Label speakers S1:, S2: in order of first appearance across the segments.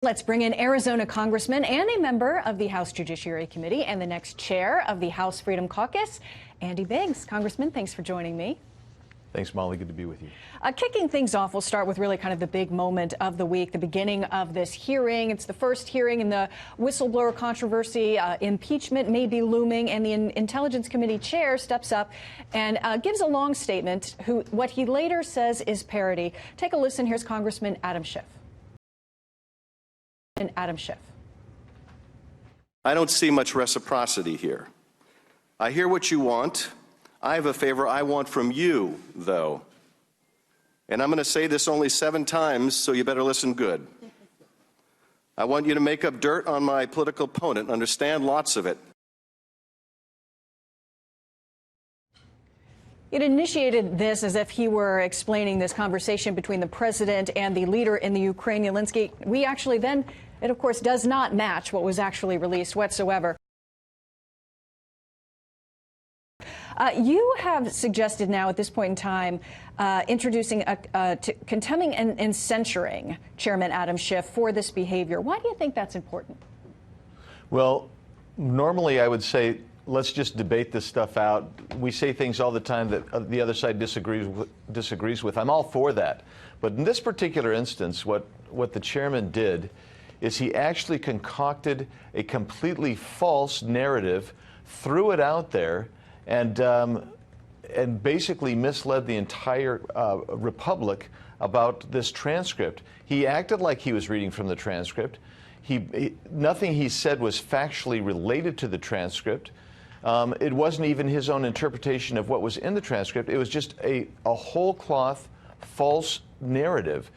S1: Let's bring in Arizona Congressman and a member of the House Judiciary Committee and the next chair of the House Freedom Caucus, Andy Biggs. Congressman, thanks for joining me.
S2: Thanks, Molly. Good to be with you.
S1: Kicking things off, we'll start with really kind of the big moment of the week, the beginning of this hearing. It's the first hearing in the whistleblower controversy. Impeachment may be looming, and the Intelligence Committee chair steps up and gives a long statement, what he later says is parody. Take a listen. Here's Congressman Adam Schiff. Adam Schiff.
S3: I don't see much reciprocity here. I hear what you want. I have a favor I want from you, though. And I'm going to say this only 7 times, so you better listen good. I want you to make up dirt on my political opponent and understand lots of it.
S1: It initiated this as if he were explaining this conversation between the president and the leader in the Ukraine, Zelensky. We actually then, it of course does not match what was actually released whatsoever. You have suggested now at this point in time introducing contemning and censoring Chairman Adam Schiff for this behavior. Why do you think that's important?
S2: Well, normally I would say let's just debate this stuff out. We say things all the time that the other side disagrees with. I'm all for that. But in this particular instance, what the chairman did is he actually concocted a completely false narrative, threw it out there, and basically misled the entire Republic about this transcript. He acted like he was reading from the transcript. Nothing he said was factually related to the transcript. It wasn't even his own interpretation of what was in the transcript. It was just a whole cloth false narrative.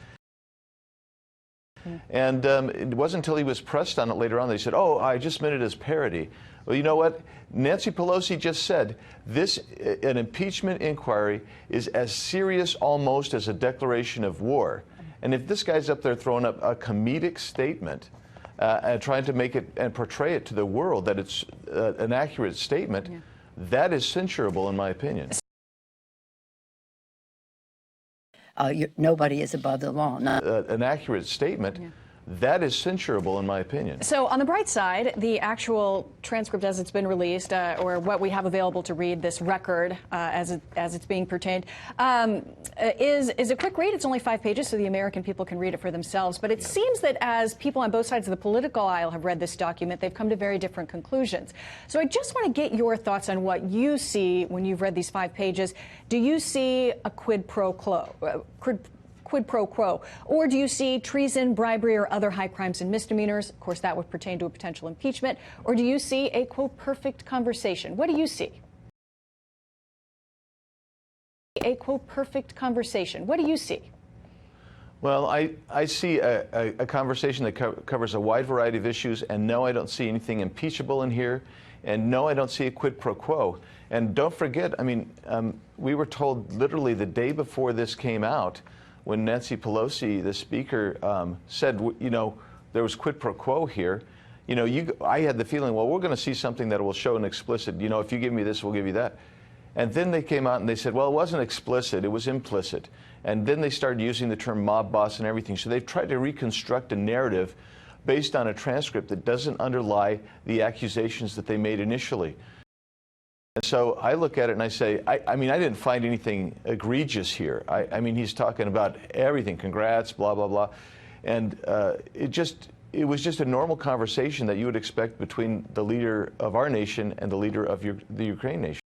S2: And it wasn't until he was pressed on it later on that he said, oh, I just meant it as parody. Well, you know what? Nancy Pelosi just said an impeachment inquiry is as serious almost as a declaration of war. And if this guy's up there throwing up a comedic statement and trying to make it and portray it to the world that it's an accurate statement, that is censurable in my opinion.
S4: Nobody is above the law.
S2: An accurate statement. That is censurable in my opinion.
S1: So on the bright side, the actual transcript as it's been released, or what we have available to read, this record as it's being pertained, is a quick read. It's only 5 pages, so the American people can read it for themselves. But it seems that as people on both sides of the political aisle have read this document, they've come to very different conclusions. So I just want to get your thoughts on what you see when you've read these 5 pages. Do you see a quid pro quo? Quid pro quo? Or do you see treason, bribery, or other high crimes and misdemeanors? Of course, that would pertain to a potential impeachment. Or do you see a, quote, perfect conversation? What do you see? A, quote, perfect conversation. What do you see?
S2: Well, I see a conversation that covers a wide variety of issues, and no, I don't see anything impeachable in here, and no, I don't see a quid pro quo. And don't forget, I mean, we were told literally the day before this came out, when Nancy Pelosi, the speaker, said, you know, there was quid pro quo here, you know, I had the feeling, well, we're going to see something that will show an explicit, you know, if you give me this, we'll give you that. And then they came out and they said, well, it wasn't explicit, it was implicit. And then they started using the term mob boss and everything. So they've tried to reconstruct a narrative based on a transcript that doesn't underlie the accusations that they made initially. And so I look at it and I say, I mean, I didn't find anything egregious here. I mean, he's talking about everything, congrats, blah, blah, blah. And it was just a normal conversation that you would expect between the leader of our nation and the leader of the Ukraine nation.